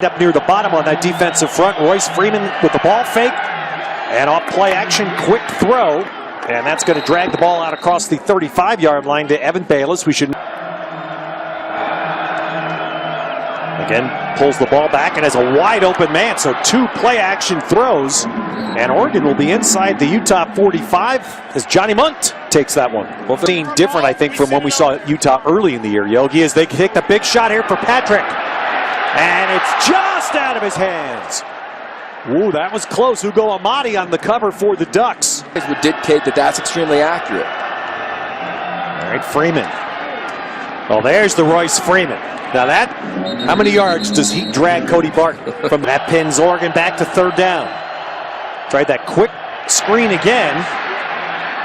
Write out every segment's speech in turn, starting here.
Up near the bottom on that defensive front. Royce Freeman with the ball fake. And off play action, quick throw. And that's going to drag the ball out across the 35-yard line to Evan Bayless. Again, pulls the ball back and has a wide open man. So 2 play action throws. And Oregon will be inside the Utah 45 as Johnny Munt takes that one. Well, 15 different, I think, from when we saw Utah early in the year, Yogi, as they take the big shot here for Patrick. And it's just out of his hands. Ooh, that was close. Ugo Amadi on the cover for the Ducks. It would dictate that that's extremely accurate. All right, Freeman. Well, there's the Royce Freeman. Now that, how many yards does he drag Cody Barton from that? Pins Oregon back to 3rd down. Tried that quick screen again.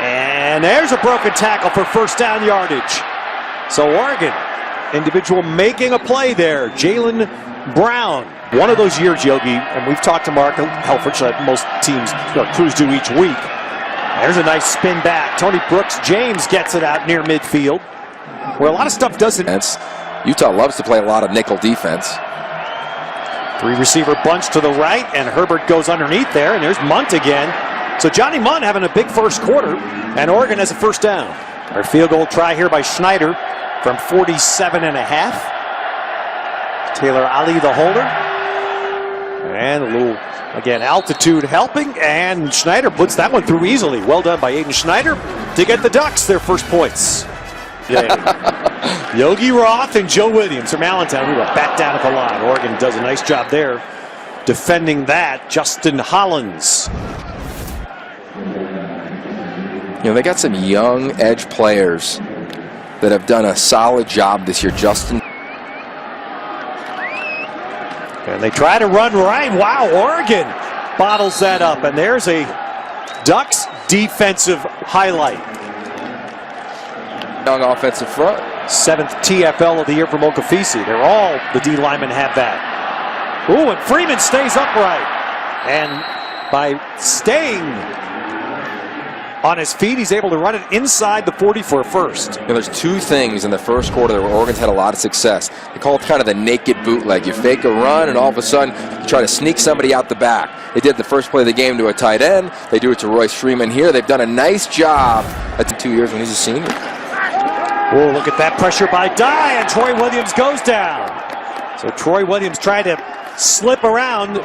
And there's a broken tackle for 1st down yardage. So Oregon, individual making a play there. Jalen Brown. One of those years, Yogi, and we've talked to Mark Helfrich, that most teams, crews do each week. There's a nice spin back. Tony Brooks-James gets it out near midfield, where a lot of stuff doesn't. Utah loves to play a lot of nickel defense. 3-receiver bunch to the right, and Herbert goes underneath there, and there's Munt again. So Johnny Munt having a big first quarter, and Oregon has a 1st down. Our field goal try here by Schneider from 47.5. Taylor Ali, the holder. And a little, again, altitude helping, and Schneider puts that one through easily. Well done by Aiden Schneider to get the Ducks their first points. Yeah. Yogi Roth and Joe Williams from Allentown, who are back down at the line. Oregon does a nice job there defending that. Justin Hollins. You know, they got some young edge players that have done a solid job this year. Justin. And they try to run right. Wow, Oregon bottles that up. And there's a Ducks defensive highlight. Young offensive front. 7th TFL of the year from Okefisi. They're all, the D linemen have that. Ooh, and Freeman stays upright. And by staying on his feet, he's able to run it inside the 40 for a first. You know, there's 2 things in the first quarter where Oregon's had a lot of success. They call it kind of the naked bootleg. You fake a run, and all of a sudden, you try to sneak somebody out the back. They did the first play of the game to a tight end. They do it to Royce Freeman here. They've done a nice job at the 2 years when he's a senior. Oh, look at that pressure by Dye, and Troy Williams goes down. So Troy Williams tried to slip around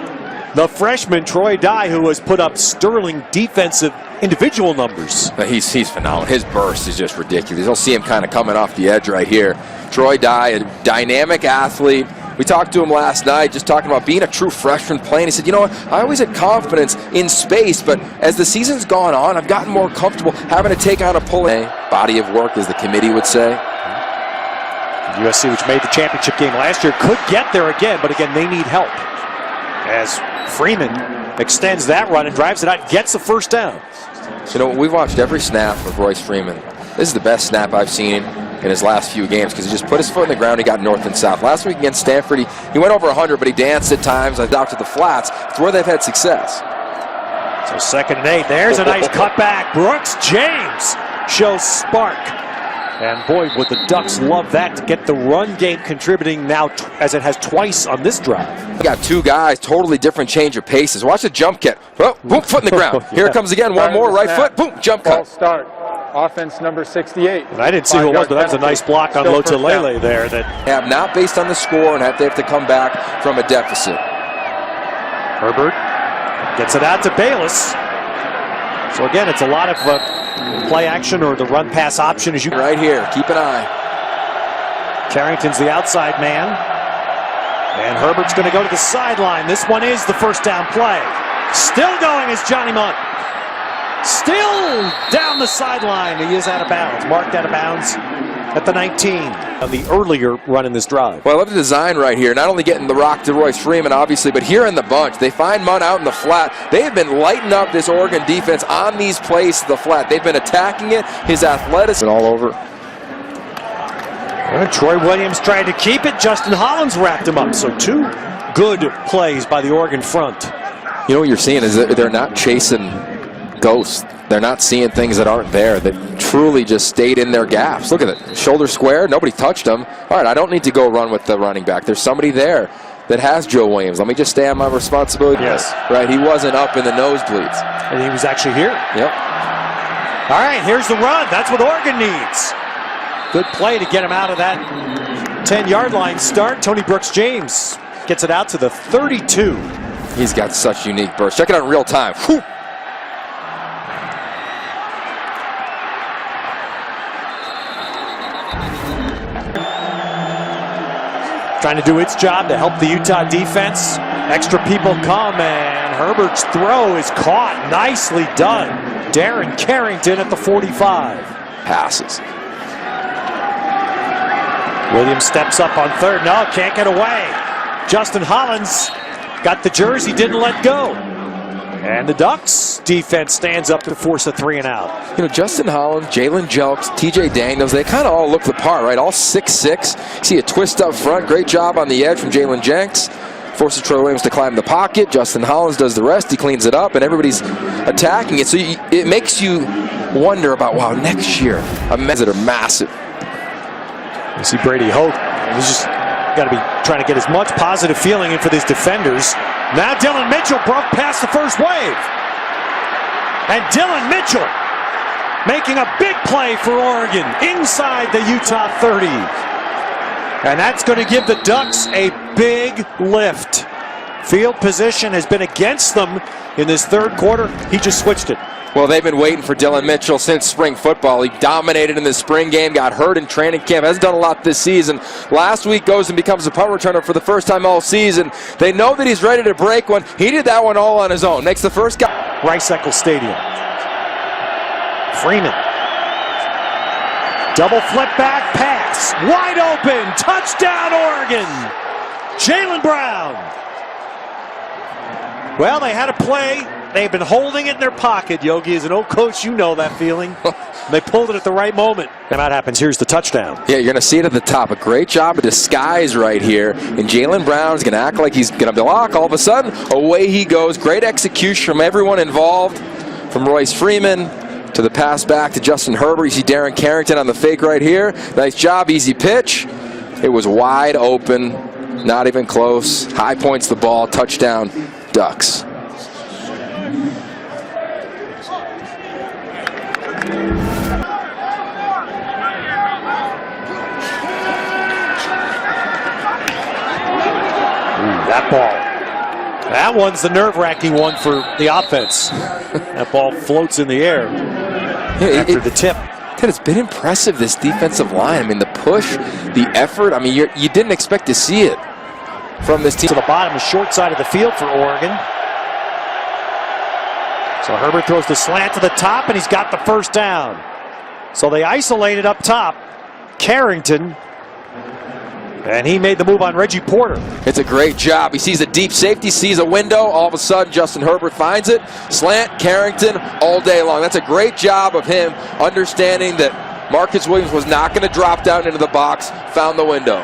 the freshman Troy Dye, who has put up sterling defensive individual numbers. He's phenomenal. His burst is just ridiculous. You'll see him kind of coming off the edge right here. Troy Dye, a dynamic athlete. We talked to him last night, just talking about being a true freshman playing. He said, you know what, I always had confidence in space, but as the season's gone on, I've gotten more comfortable having to take on a pull-in body of work, as the committee would say. USC, which made the championship game last year, could get there again, but again, they need help. As Freeman extends that run and drives it out, gets the 1st down. You know, we've watched every snap of Royce Freeman. This is the best snap I've seen in his last few games, because he just put his foot in the ground. He got north and south. Last week against Stanford, he went over 100, but he danced at times out to the flats. It's where they've had success. So 2nd and 8. There's a nice cutback. Brooks-James shows spark. And boy, would the Ducks love that to get the run game contributing now, as it has twice on this drive. We got 2 guys, totally different change of paces. Watch the jump kick. Oh, boom, foot in the ground. Here it comes again. One more, right foot, boom, jump cut. Start. Offense number 68. And I didn't see who it was, but that was a nice block on Lotelele there. That have not based on the score, and they have to come back from a deficit. Herbert gets it out to Bayless. So again, it's a lot of play action or the run pass option as you right here. Keep an eye. Carrington's the outside man, and Herbert's going to go to the sideline. This one is the 1st down play. Still going is Johnny Munt. Still down the sideline. He is out of bounds. Marked out of bounds at the 19 on the earlier run in this drive. Well, I love the design right here. Not only getting the rock to Royce Freeman, obviously, but here in the bunch. They find Munt out in the flat. They have been lighting up this Oregon defense on these plays to the flat. They've been attacking it. His athleticism all over. And Troy Williams tried to keep it. Justin Hollins wrapped him up. So 2 good plays by the Oregon front. You know what you're seeing is that they're not chasing ghosts. They're not seeing things that aren't there. They truly just stayed in their gaps. Look at it. Shoulder square. Nobody touched them. All right, I don't need to go run with the running back. There's somebody there. that has Joe Williams. Let me just stay on my responsibility. Yes. Right, he wasn't up in the nosebleeds. And he was actually here. Yep. All right, here's the run. That's what Oregon needs. Good play to get him out of that 10-yard line start. Tony Brooks-James gets it out to the 32. He's got such unique bursts. Check it out in real time. Whew. Trying to do its job to help the Utah defense. Extra people come, and Herbert's throw is caught. Nicely done. Darren Carrington at the 45. Passes. Williams steps up on third. No, can't get away. Justin Hollins got the jersey, didn't let go. And the Ducks defense stands up to force a 3-and-out. You know, Justin Hollins, Jalen Jelks, TJ Daniels, they kind of all look the part, right? All 6'6". See a twist up front. Great job on the edge from Jalen Jenks. Forces Troy Williams to climb the pocket. Justin Hollins does the rest. He cleans it up, and everybody's attacking it. So it makes you wonder about, wow, next year, that are massive. You see Brady Hoke. He's just got to be trying to get as much positive feeling in for these defenders. Now Dylan Mitchell broke past the first wave. And Dylan Mitchell making a big play for Oregon inside the Utah 30. And that's going to give the Ducks a big lift. Field position has been against them in this third quarter. He just switched it. Well, they've been waiting for Dylan Mitchell since spring football. He dominated in the spring game, got hurt in training camp, hasn't done a lot this season. Last week goes and becomes a punt returner for the first time all season. They know that he's ready to break one. He did that one all on his own. Makes the first guy. Rice-Eccles Stadium. Freeman. Double flip back pass. Wide open. Touchdown Oregon. Jaylen Brown. Well, they had a play. They've been holding it in their pocket, Yogi. As an old coach, you know that feeling. They pulled it at the right moment. And that happens. Here's the touchdown. Yeah, you're going to see it at the top. A great job of disguise right here. And Jaylen Brown is going to act like he's going to block. All of a sudden, away he goes. Great execution from everyone involved. From Royce Freeman to the pass back to Justin Herbert. You see Darren Carrington on the fake right here. Nice job, easy pitch. It was wide open. Not even close. High points the ball. Touchdown, Ducks. That ball. That one's the nerve-wracking one for the offense. That ball floats in the air after the tip. It's been impressive, this defensive line. I mean, the push, the effort. I mean, you didn't expect to see it from this team. To the bottom, the short side of the field for Oregon. So Herbert throws the slant to the top, and he's got the first down. So they isolated up top Carrington, and he made the move on Reggie Porter. It's a great job. He sees a deep safety, sees a window. All of a sudden, Justin Herbert finds it. Slant, Carrington, all day long. That's a great job of him understanding that Marcus Williams was not going to drop down into the box, found the window.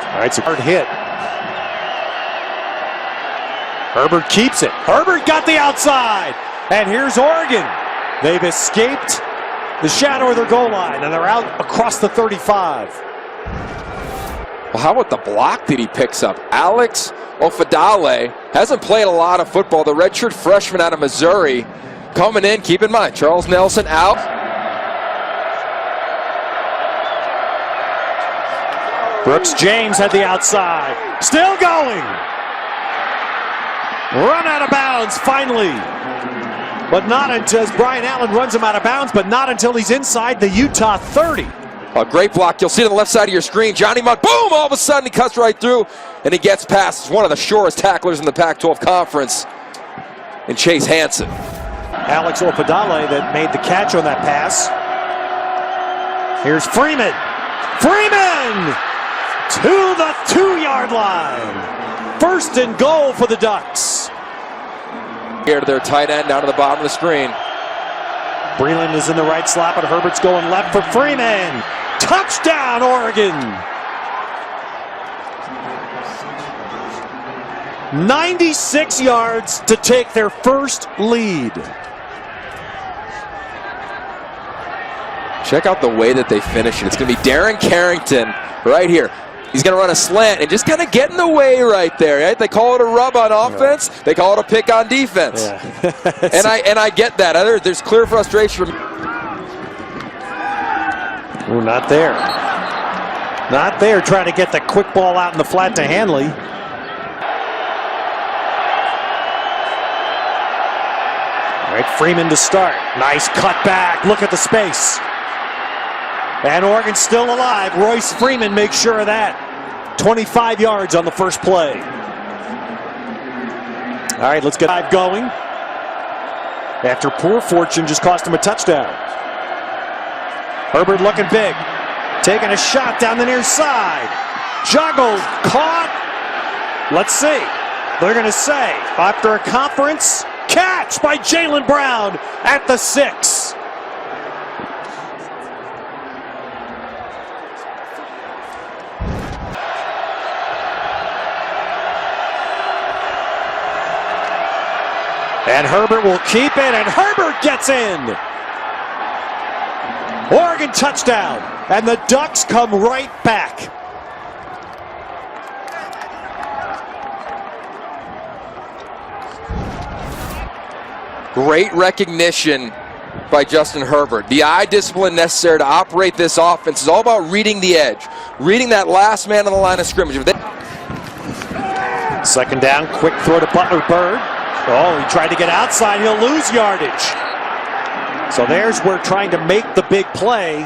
All right, it's a hard hit. Herbert keeps it. Herbert got the outside. And here's Oregon. They've escaped the shadow of their goal line, and they're out across the 35. Well, how about the block that he picks up? Alex Ofadale hasn't played a lot of football. The redshirt freshman out of Missouri coming in. Keep in mind, Charles Nelson out. Brooks-James had the outside. Still going. Run out of bounds finally. But not until, as Brian Allen runs him out of bounds, but not until he's inside the Utah 30. A great block. You'll see it on the left side of your screen. Johnny Mudd, boom, all of a sudden he cuts right through, and he gets past one of the shortest tacklers in the Pac-12 Conference, and Chase Hansen. Alex Ofadale that made the catch on that pass. Here's Freeman. Freeman to the 2-yard line. First and goal for the Ducks. Here to their tight end down to the bottom of the screen. Breland is in the right slot, but Herbert's going left for Freeman. Touchdown, Oregon. 96 yards to take their first lead. Check out the way that they finish it. It's going to be Darren Carrington right here. He's going to run a slant and just kind of get in the way right there. Right? They call it a rub on offense. They call it a pick on defense. Yeah. and I get that. There's clear frustration. Ooh, not there. Not there, trying to get the quick ball out in the flat to Hanley. All right, Freeman to start. Nice cut back. Look at the space. And Oregon's still alive. Royce Freeman makes sure of that. 25 yards on the first play. All right, let's get live going. After poor fortune just cost him a touchdown. Herbert looking big. Taking a shot down the near side. Juggled, caught. Let's see. They're going to say, after a conference, catch by Jaylen Brown at the 6. And Herbert will keep it, and Herbert gets in. Oregon touchdown, and the Ducks come right back. Great recognition by Justin Herbert. The eye discipline necessary to operate this offense is all about reading the edge, reading that last man on the line of scrimmage. Second down, quick throw to Butler Bird. Oh, he tried to get outside. He'll lose yardage. So there's where trying to make the big play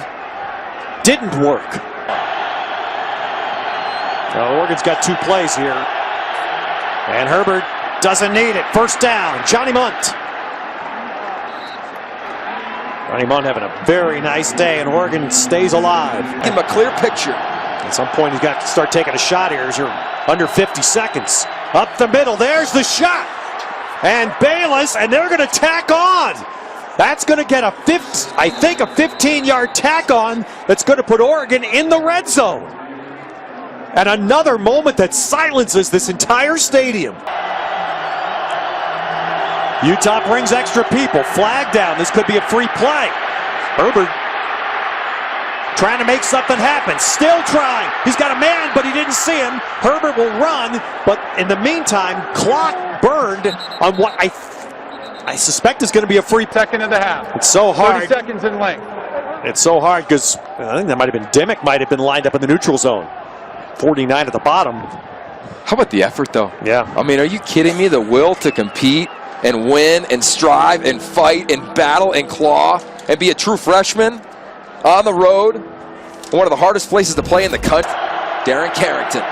didn't work. Now, Oregon's got 2 plays here. And Herbert doesn't need it. First down, Johnny Munt. Johnny Munt having a very nice day, and Oregon stays alive. Give him a clear picture. At some point, he's got to start taking a shot here as you're under 50 seconds. Up the middle, there's the shot. And Bayless, and they're going to tack on. That's going to get a 15-yard tack on that's going to put Oregon in the red zone. And another moment that silences this entire stadium. Utah brings extra people. Flag down. This could be a free play. Herbert trying to make something happen. Still trying. He's got a man, but he didn't see him. Herbert will run, but in the meantime, clock burned on what I suspect is going to be a free. Second and a half. It's so hard. 30 seconds in length. It's so hard because I think that might have been Dimmick might have been lined up in the neutral zone. 49 at the bottom. How about the effort, though? Yeah. I mean, are you kidding me? The will to compete and win and strive and fight and battle and claw and be a true freshman on the road, one of the hardest places to play in the country. Darren Carrington.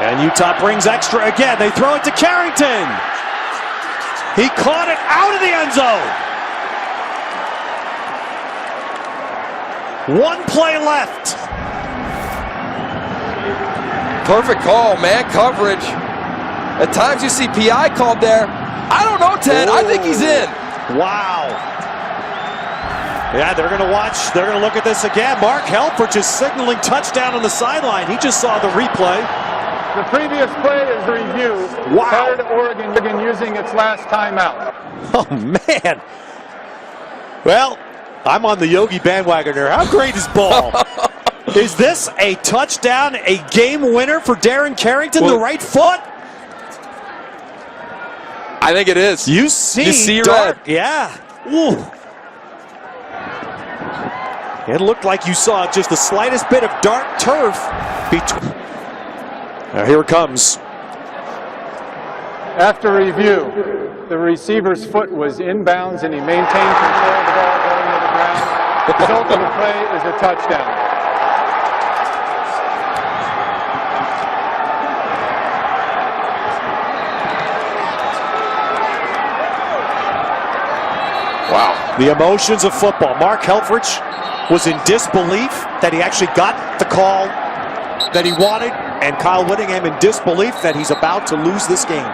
And Utah brings extra again. They throw it to Carrington. He caught it out of the end zone. 1 play left. Perfect call, man coverage. At times you see PI called there. I don't know, Ted. I think he's in. Wow. Yeah, they're going to watch. They're going to look at this again. Mark Helfrich is signaling touchdown on the sideline. He just saw the replay. The previous play is review. Wow. Prior to Oregon using its last timeout. Oh, man. Well, I'm on the Yogi bandwagon here. How great is ball? Is this a touchdown, a game winner for Darren Carrington, the right foot? I think it is. You see red. Yeah. Ooh. It looked like you saw just the slightest bit of dark turf between. Now here it comes. After review, the receiver's foot was inbounds and he maintained control of the ball going to the ground. The result of the play is a touchdown. Wow. The emotions of football. Mark Helfrich was in disbelief that he actually got the call that he wanted, and Kyle Whittingham in disbelief that he's about to lose this game.